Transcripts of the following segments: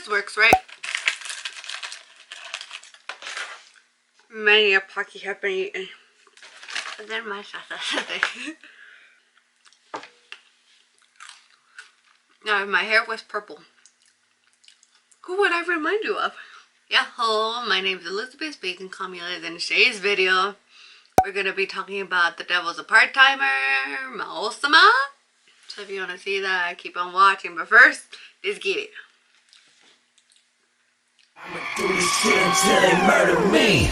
this works, right? Many a Pocky have been eaten. And then my thing. Now, if my hair was purple, who would I remind you of? Yeah, hello, my name is Elizabeth, but you can call me Liz. In today's video, we're going to be talking about The Devil's a Part-Timer, Maō-sama. So if you want to see that, keep on watching. But first, let's get it. I'ma do this shit until they murder me.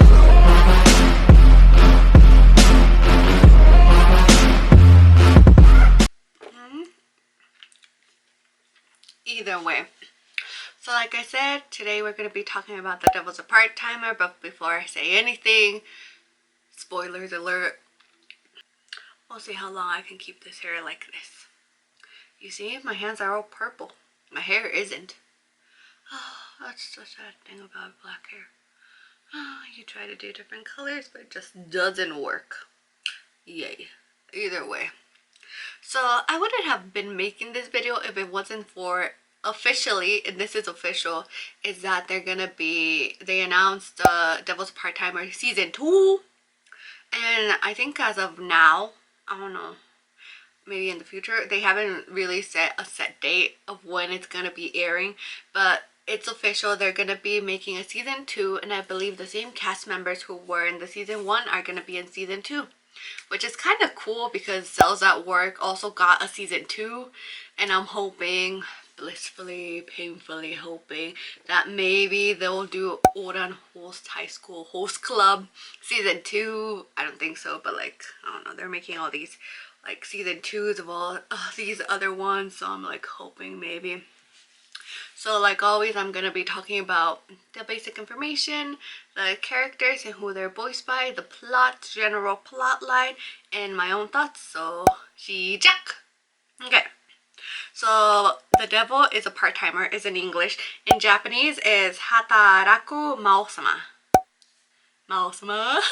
Either way. So like I said, today we're going to be talking about The Devil's a Part-Timer, but before I say anything, spoilers alert, we'll see how long I can keep this hair like this. You see, my hands are all purple. My hair isn't. Oh, that's the sad thing about black hair. Oh, you try to do different colors, but it just doesn't work. Yay. Either way. So I wouldn't have been making this video if it wasn't for officially, and this is official, is that they announced the Devil's Part-Timer season 2, and I think as of now, I don't know, maybe in the future, they haven't really set a set date of when it's gonna be airing, but it's official. They're gonna be making a season 2, and I believe the same cast members who were in the season 1 are gonna be in season 2. Which is kind of cool because Cells at Work also got a season 2, and I'm hoping, blissfully, painfully hoping, that maybe they'll do Oran Host High School Host Club season 2. I don't think so, but like, I don't know, they're making all these like season 2s of all these other ones, so I'm like hoping maybe. So like always, I'm going to be talking about the basic information, the characters and who they're voiced by, the plot, general plot line, and my own thoughts. So, 시작! Okay. So, The Devil is a Part-Timer is in English. In Japanese is Hataraku Maō-sama. Maō-sama.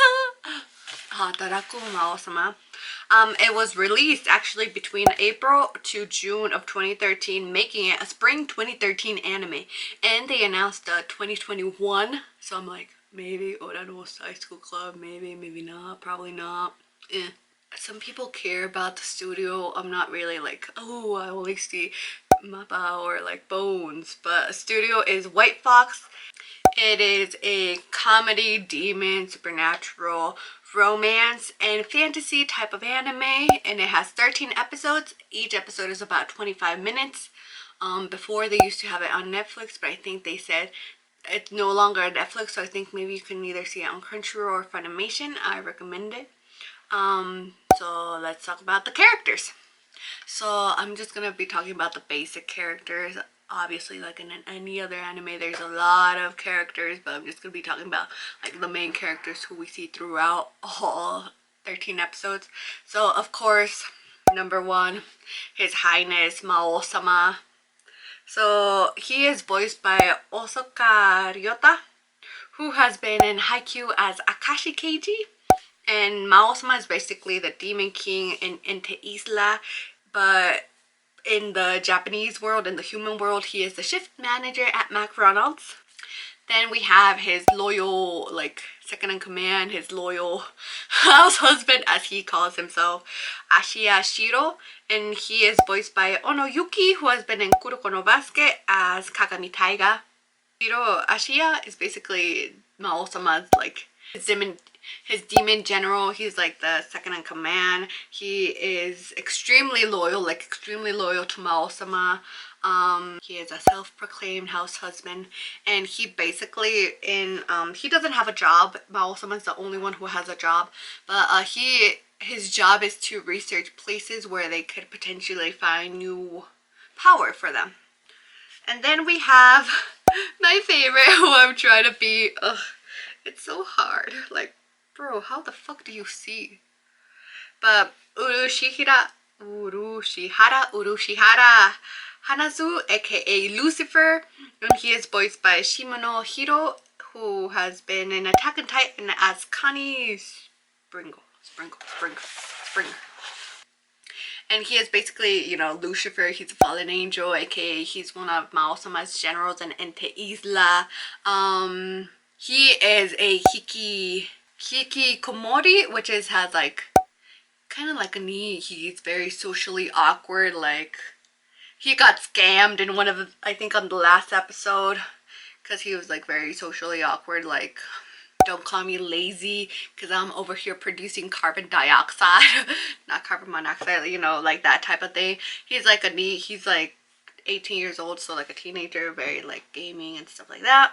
Hataraku Maō-sama. It was released actually between April to June of 2013, making it a spring 2013 anime. And they announced 2021, so I'm like, maybe Orano's High School Club, maybe not, probably not. Some people care about the studio. I'm not really like, oh, I only see Mappa or like Bones, but studio is White Fox. It is a comedy, demon, supernatural, romance, and fantasy type of anime, and it has 13 episodes. Each episode is about 25 minutes. Before they used to have it on Netflix, but I think they said it's no longer on Netflix, so I think maybe you can either see it on Crunchyroll or Funimation. I recommend it. So let's talk about the characters. So I'm just gonna be talking about the basic characters. Obviously, like in any other anime, there's a lot of characters, but I'm just gonna be talking about like the main characters who we see throughout all 13 episodes. So of course, number 1, His Highness Maō-sama. So he is voiced by Osoka Ryota, who has been in Haikyuu as Akashi Keiji, and Maō-sama is basically the Demon King in Inte Isla, but in the Japanese world, in the human world, he is the shift manager at McDonald's. Then we have his loyal, like, second in command, his loyal house husband, as he calls himself, Ashiya Shiro. And he is voiced by Onoyuki, who has been in Kuroko no Basket as Kagami Taiga. Shiro Ashiya is basically Maō-sama's, like, his demon general. He's like the second in command. He is extremely loyal to Maō-sama. He is a self-proclaimed house husband, and he basically he doesn't have a job. Maō-sama is the only one who has a job, but his job is to research places where they could potentially find new power for them. And then we have my favorite, who I'm trying to be. It's so hard. Like, bro, how the fuck do you see? But Urushihara Hanazu, aka Lucifer, and he is voiced by Shimano Hiro, who has been in Attack on Titan as Connie Springer. And he is basically, you know, Lucifer. He's a fallen angel, aka he's one of Mao-sama's generals in Ente Isla. He is a hikikomori, which is has like kind of like a knee. He's very socially awkward. Like he got scammed in one of the, I think on the last episode, because he was like very socially awkward. Like, don't call me lazy because I'm over here producing carbon dioxide, not carbon monoxide, you know, like that type of thing. He's like he's like 18 years old, so like a teenager, very like gaming and stuff like that.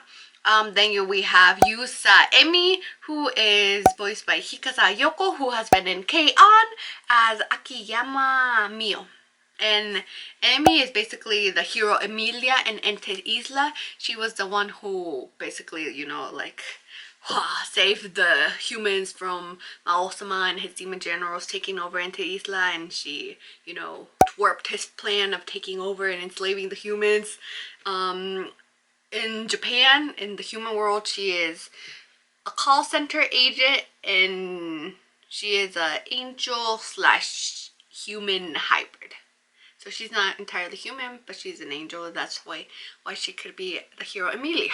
Then we have Yusa Emi, who is voiced by Hikasa Yoko, who has been in K-On! As Akiyama Mio. And Emi is basically the hero Emilia in Ente Isla. She was the one who basically, you know, like saved the humans from Maō-sama and his demon generals taking over Ente Isla, and she, you know, thwarted his plan of taking over and enslaving the humans. In Japan, in the human world, she is a call center agent, and she is a angel slash human hybrid. So she's not entirely human, but she's an angel. That's why she could be the hero Emilia.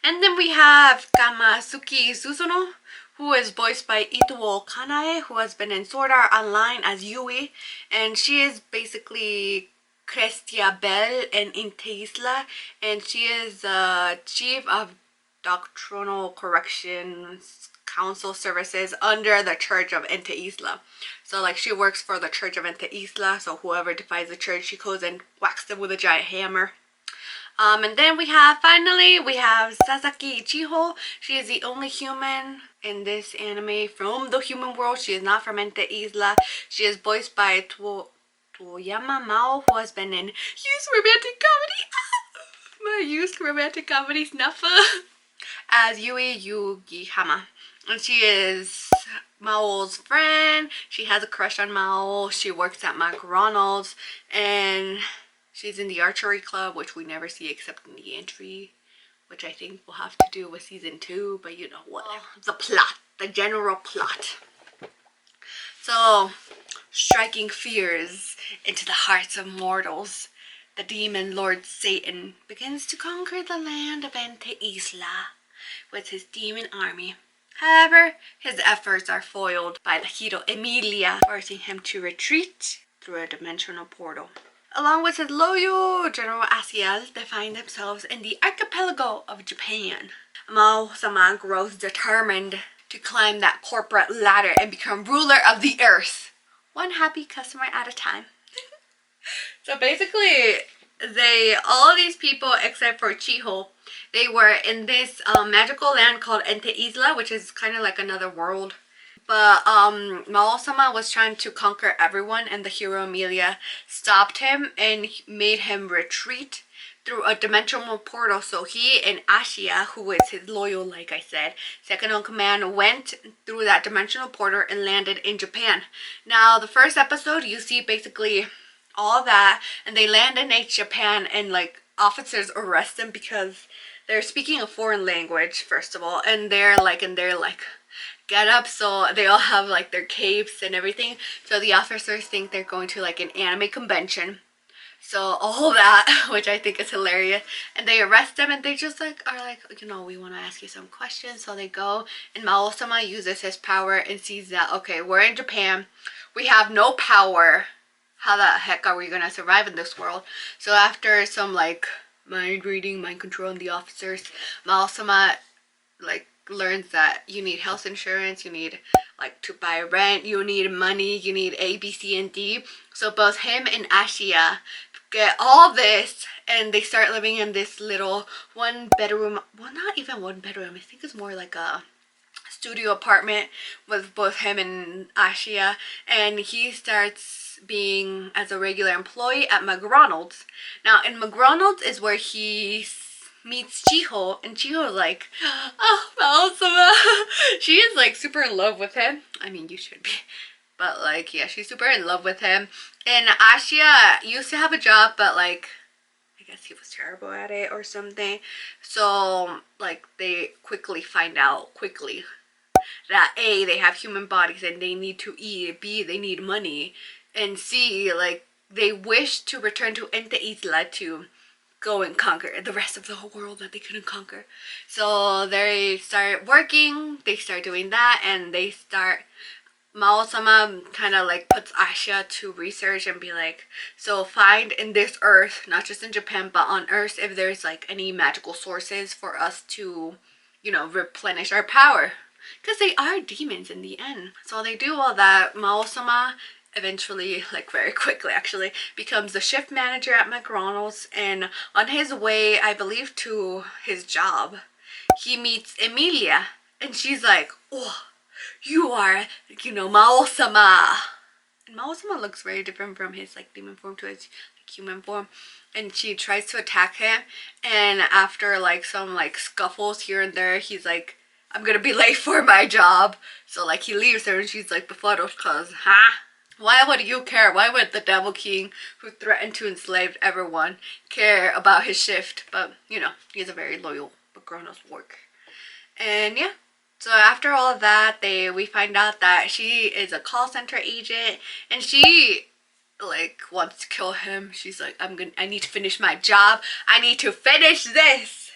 And then we have Kamasuki Suzuno, who is voiced by Ituo Kanae, who has been in Sword Art Online as Yui. And she is basically Crestia Bell in Ente Isla, and she is chief of doctrinal corrections council services under the Church of Ente Isla. So like she works for the Church of Ente Isla, so whoever defies the church, she goes and whacks them with a giant hammer. And then finally we have Sasaki Ichiho. She is the only human in this anime from the human world. She is not from Ente Isla. She is voiced by Toyama Mao, who has been in Youth Romantic Comedy. My Youth Romantic Comedy Snuffa. As Yui Yugihama. And she is Mao's friend. She has a crush on Mao. She works at McDonald's. And she's in the archery club, which we never see except in the entry, which I think will have to do with season 2, but you know, whatever. The plot, the general plot. So, striking fears into the hearts of mortals, the demon lord Satan begins to conquer the land of Ente Isla with his demon army. However, his efforts are foiled by the hero Emilia, forcing him to retreat through a dimensional portal. Along with his loyal General Asiel, they find themselves in the archipelago of Japan. Mao-sama grows determined to climb that corporate ladder and become ruler of the earth, one happy customer at a time. So basically, all of these people except for Chiho, they were in this magical land called Ente Isla, which is kind of like another world. But Mao-sama was trying to conquer everyone, and the hero Emilia stopped him and made him retreat through a dimensional portal. So he and Ashia, who is his loyal, like I said, second in command, went through that dimensional portal and landed in Japan. Now, the first episode, you see basically all that, and they land in Japan, and like officers arrest them because they're speaking a foreign language, first of all, and they're like get up, so they all have like their capes and everything. So the officers think they're going to like an anime convention. So all that, which I think is hilarious, and they arrest them, and they just like are like, you know, we want to ask you some questions. So they go, and Mao-sama uses his power and sees that, okay, we're in Japan, we have no power. How the heck are we gonna survive in this world? So after some like mind reading, mind controlling the officers, Mao-sama like learns that you need health insurance, you need like to buy rent, you need money, you need A, B, C, and D. So both him and Ashia get all this, and they start living in this little 1-bedroom, well, not even 1-bedroom, I think it's more like a studio apartment with both him and Ashia. And he starts being as a regular employee at McDonald's. Now in McDonald's is where he meets Chiho, and Chiho's like, oh, Mao-sama. She is like super in love with him. I mean, you should be. But like, yeah, she's super in love with him. And Ashia used to have a job, but like, I guess he was terrible at it or something. So like, they quickly find out that A, they have human bodies and they need to eat, B, they need money, and see, like, they wish to return to Ente Isla to go and conquer the rest of the whole world that they couldn't conquer. So they start working, they start doing that, and they start, Mao-sama kind of like puts Asha to research and be like, so find in this earth, not just in Japan, but on earth, if there's like any magical sources for us to, you know, replenish our power. Because they are demons in the end. So they do all that. Mao-sama eventually, like very quickly actually, becomes the shift manager at McDonald's, and on his way, I believe, to his job, he meets Emilia, and she's like, oh, you are, you know, Mao-sama. And Mao-sama looks very different from his like demon form to his like, human form. And she tries to attack him, and after like some like scuffles here and there, he's like, I'm gonna be late for my job. So like he leaves her, and she's like befuddled because, huh? Why would you care? Why would the Devil King, who threatened to enslave everyone, care about his shift? But, you know, he's a very loyal McDonald's worker. And yeah, so after all of that, we find out that she is a call center agent, and she like wants to kill him. She's like, I need to finish my job. I need to finish this.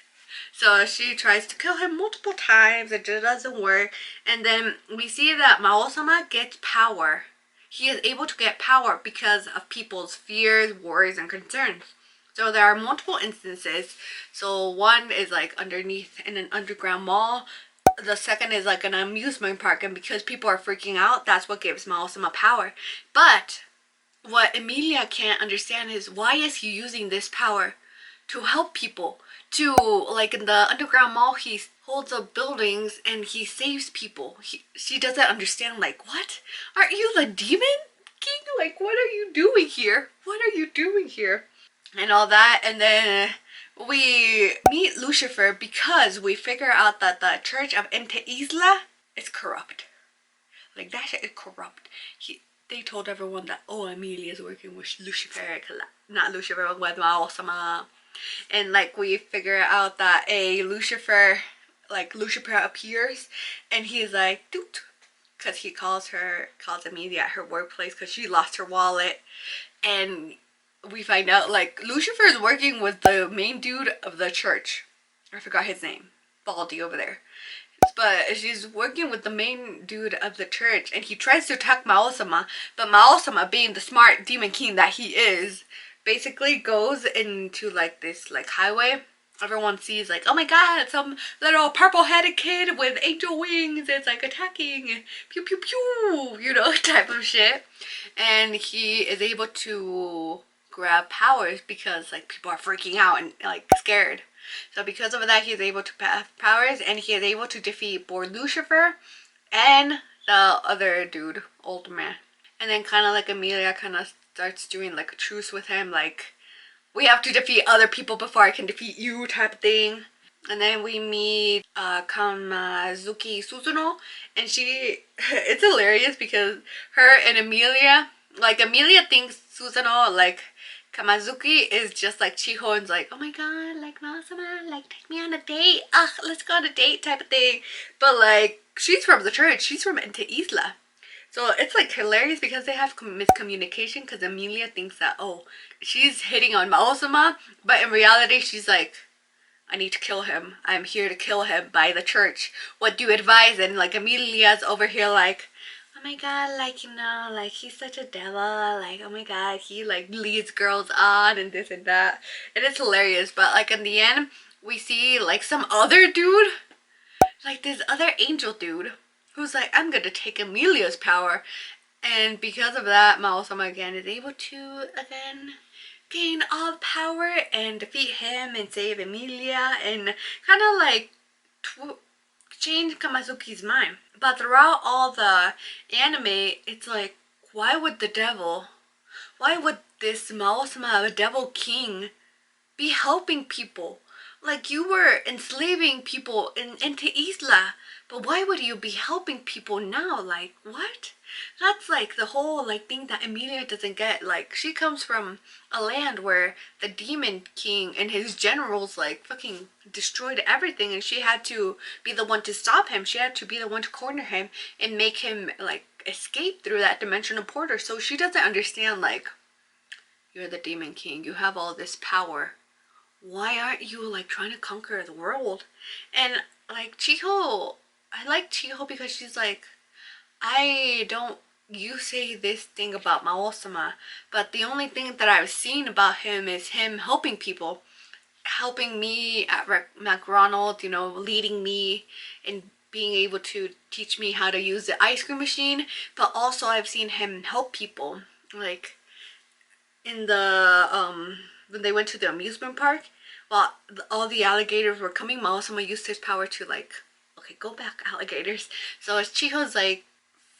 So she tries to kill him multiple times. It just doesn't work. And then we see that Mao-sama gets power. He is able to get power because of people's fears, worries, and concerns. So there are multiple instances. So one is like underneath in an underground mall. The second is like an amusement park, and because people are freaking out, that's what gives Mao-sama power. But what Emilia can't understand is, why is he using this power to help people? To, like, in the underground mall, he holds up buildings and he saves people. She doesn't understand, like, what? Aren't you the demon king? Like, what are you doing here? What are you doing here? And all that. And then we meet Lucifer because we figure out that the church of Ente Isla is corrupt. Like, that shit is corrupt. They told everyone that, oh, Amelia is working with Lucifer. Not Lucifer, with Mao-sama. And like we figure out that Lucifer appears, and he's like, doot, because he calls Amelia at her workplace because she lost her wallet. And we find out like Lucifer is working with the main dude of the church. I forgot his name. Baldy over there. But she's working with the main dude of the church, and he tries to attack Mao-sama, but Mao-sama, being the smart demon king that he is, basically goes into like this like highway. Everyone sees like, oh my god, some little purple-headed kid with angel wings is like attacking, pew pew pew, you know, type of shit. And he is able to grab powers because like people are freaking out and like scared. So because of that, he's able to have powers, and he is able to defeat both Lucifer and the other dude, old man. And then kind of like Amelia kind of starts doing like a truce with him, like, we have to defeat other people before I can defeat you type of thing. And then we meet Kamazuki Suzuno, and it's hilarious because her and Amelia, like Amelia thinks Suzuno, like Kamazuki is just like Chiho and's like, oh my god, like Mao-sama, like take me on a date, let's go on a date type of thing. But like, she's from the church, she's from Ente Isla. So it's like hilarious because they have miscommunication, because Amelia thinks that, oh, she's hitting on Mao-sama, but in reality she's like, I need to kill him. I'm here to kill him by the church. What do you advise? And like Amelia's over here like, oh my god, like, you know, like he's such a devil, like, oh my god, he like leads girls on and this and that. And it's hilarious, but like in the end, we see like some other dude, like this other angel dude, who's like, I'm gonna take Amelia's power. And because of that, Mao-sama again is able to again gain all power and defeat him and save Emilia and kind of like change Kamazuki's mind. But throughout all the anime, it's like, why would this Mao-sama, the Devil King, be helping people? Like, you were enslaving people in Ente Isla, but why would you be helping people now? Like, what? That's like the whole like thing that Emilia doesn't get. Like, she comes from a land where the Demon King and his generals like fucking destroyed everything, and she had to be the one to stop him. She had to be the one to corner him and make him like escape through that dimensional portal. So she doesn't understand, like, you're the Demon King, you have all this power, why aren't you like trying to conquer the world? And like Chiho, I like Chiho because she's like, I don't, you say this thing about Maosama, but the only thing that I've seen about him is him helping people, helping me at McDonald's, you know, leading me and being able to teach me how to use the ice cream machine. But also I've seen him help people, like in the when they went to the amusement park, while all the alligators were coming, Maosama used his power to like, okay, go back, alligators. So as Chiho's like,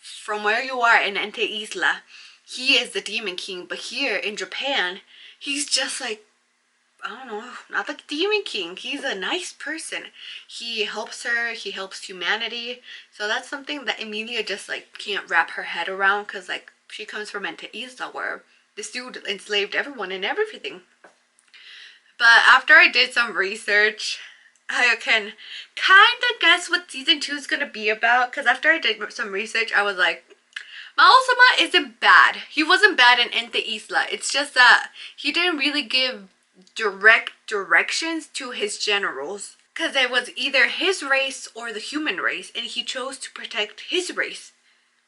from where you are in Ente Isla, he is the Demon King, but here in Japan, he's just like, I don't know, not the Demon King. He's a nice person. He helps her, he helps humanity. So that's something that Emilia just like can't wrap her head around, because like she comes from Ente Isla where this dude enslaved everyone and everything. But after I did some research, I can kind of guess what season 2 is going to be about. Because after I did some research, I was like, Maosama isn't bad. He wasn't bad in Ente Isla. It's just that he didn't really give direct directions to his generals. Because it was either his race or the human race. And he chose to protect his race.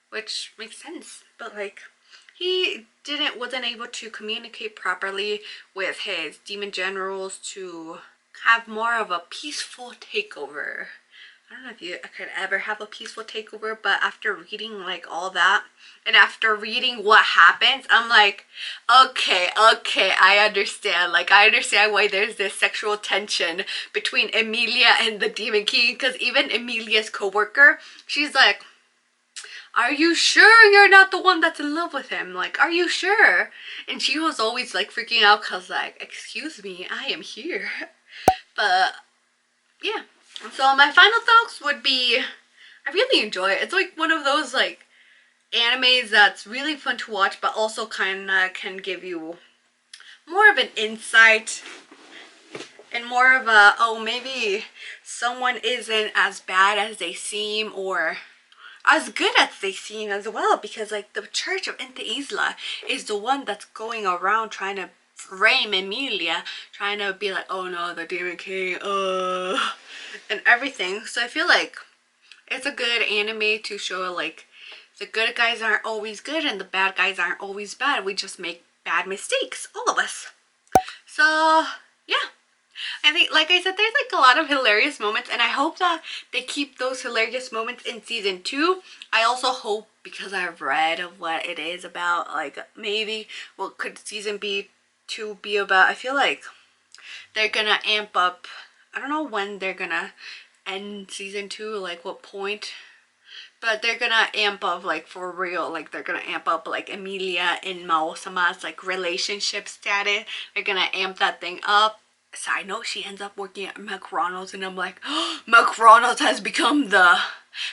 Which makes sense. But like, he wasn't able to communicate properly with his demon generals to have more of a peaceful takeover. I don't know if you could ever have a peaceful takeover, but after reading like all that and after reading what happens, I'm like, okay, I understand. Like, I understand why there's this sexual tension between Emilia and the Demon King, because even Emilia's co-worker, she's like, are you sure you're not the one that's in love with him? Like, are you sure? And she was always like freaking out because like, excuse me, I am here. But yeah. So my final thoughts would be, I really enjoy it. It's like one of those like animes that's really fun to watch, but also kind of can give you more of an insight and more of a, oh, maybe someone isn't as bad as they seem, or as good as they seem as well, because like the Church of Ente Isla is the one that's going around trying to frame Emilia, trying to be like, oh no, the Demon King, and everything. So I feel like it's a good anime to show like the good guys aren't always good and the bad guys aren't always bad. We just make bad mistakes, all of us. So yeah, I think, like I said, there's like a lot of hilarious moments, and I hope that they keep those hilarious moments in season 2. I also hope, because I've read of what it is about, like maybe what could season 2 be about. I feel like they're gonna amp up, I don't know when they're gonna end season 2, like what point, but they're gonna amp up like for real, like they're gonna amp up like Emilia and Mao-sama's like relationship status. They're gonna amp that thing up. Side note, she ends up working at McDonald's, and I'm like, oh, McDonald's has become the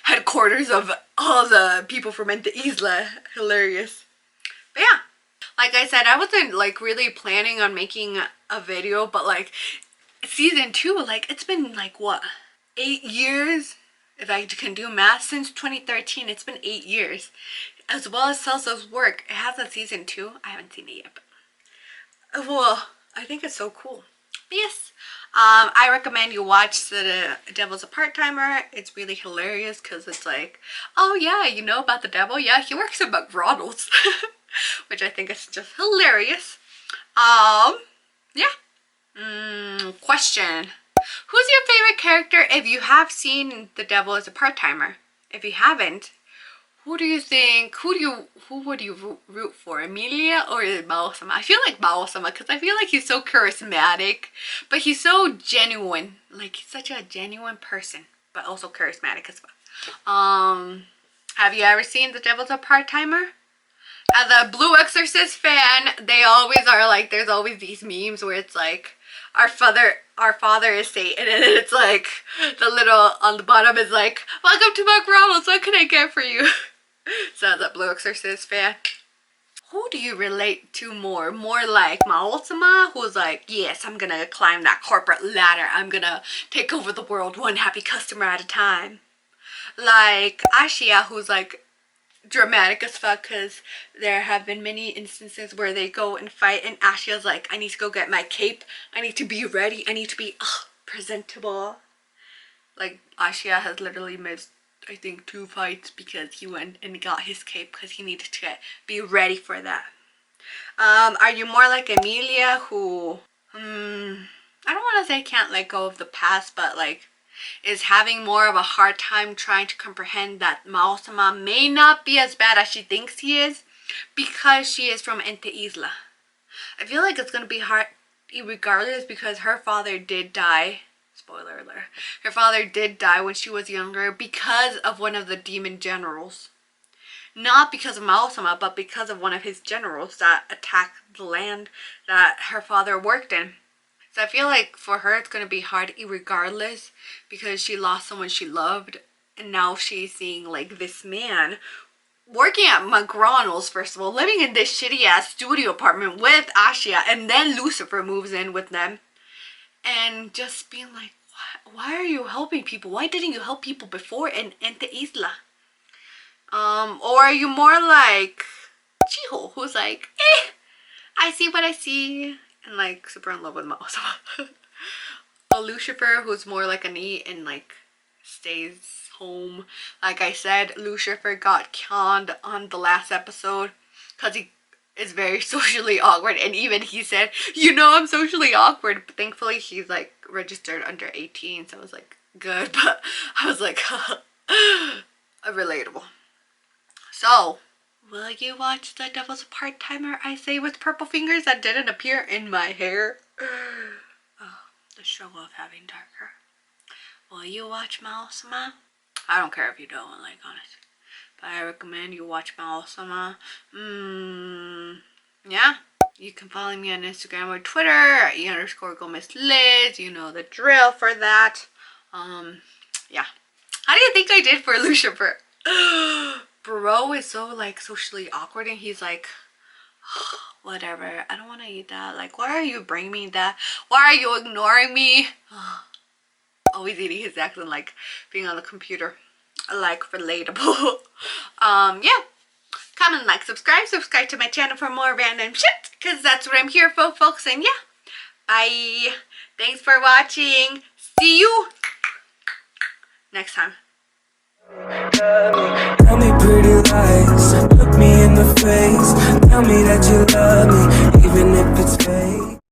headquarters of all the people from Ente Isla. Hilarious. But yeah, like I said, I wasn't like really planning on making a video, but like season 2, like it's been like what, 8 years? If I can do math, since 2013, it's been 8 years. As well as Salsa's work, it has a season 2. I haven't seen it yet, but well, I think it's so cool. Yes, I recommend you watch The Devil's a Part-Timer. It's really hilarious because it's like, oh yeah, you know about the devil? Yeah, he works at McDonald's. Which I think is just hilarious. Yeah. Question. Who's your favorite character if you have seen The Devil is a Part-Timer? If you haven't, who do you think, who would you root for, Emilia or Mao-sama? I feel like Mao-sama because I feel like he's so charismatic, but he's so genuine. Like, he's such a genuine person, but also charismatic as well. Have you ever seen The Devil's a Part-Timer? As a Blue Exorcist fan, they always are like, there's always these memes where it's like, our father is Satan, and then it's like, the little on the bottom is like, welcome to McDonald's, what can I get for you? So as a Blue Exorcist fan, who do you relate to more? More like Mao-sama, who's like, yes, I'm gonna climb that corporate ladder, I'm gonna take over the world one happy customer at a time. Like Ashia, who's like dramatic as fuck, because there have been many instances where they go and fight and Ashia's like, I need to go get my cape, I need to be ready, I need to be presentable. Like, Ashia has literally missed, I think, 2 fights because he went and got his cape because he needed to be ready for that. Are you more like Emilia, who I don't want to say can't let go of the past, but like is having more of a hard time trying to comprehend that Mao-sama may not be as bad as she thinks he is because she is from Ente Isla? I feel like it's going to be hard regardless, because her father did die. Spoiler alert. Her father did die when she was younger because of one of the demon generals. Not because of Mao-sama, but because of one of his generals that attacked the land that her father worked in. So I feel like for her it's going to be hard regardless, because she lost someone she loved, and now she's seeing like this man working at McDonald's, first of all, living in this shitty ass studio apartment with Ashia, and then Lucifer moves in with them, and just being like, why are you helping people? Why didn't you help people before in Ente Isla? Or are you more like Chiho, who's like, I see what I see, and like super in love with Mao-sama? A Lucifer who's more like a neat and like stays home. Like I said, Lucifer got conned on the last episode because he is very socially awkward, and even he said, you know, I'm socially awkward, but thankfully he's like registered under 18, so I was like, good. But I was like relatable. So will you watch The Devil's Part-Timer, I say with purple fingers that didn't appear in my hair? Oh, the struggle of having dark hair. Will you watch Mao-sama? I don't care if you don't, like, honestly. But I recommend you watch Mao-sama. Yeah. You can follow me on Instagram or Twitter at _GomezLiz. You know the drill for that. Yeah. How do you think I did for Lucifer? Bro is so like socially awkward, and he's like, whatever, I don't want to eat that. Like, why are you bringing me that? Why are you ignoring me? Always eating his accent, like being on the computer. Like, relatable. Yeah. Comment, like, subscribe to my channel for more random shit, because that's what I'm here for, folks. And yeah, bye. Thanks for watching. See you next time. Tell me pretty lies, look me in the face, tell me that you love me, even if it's fake.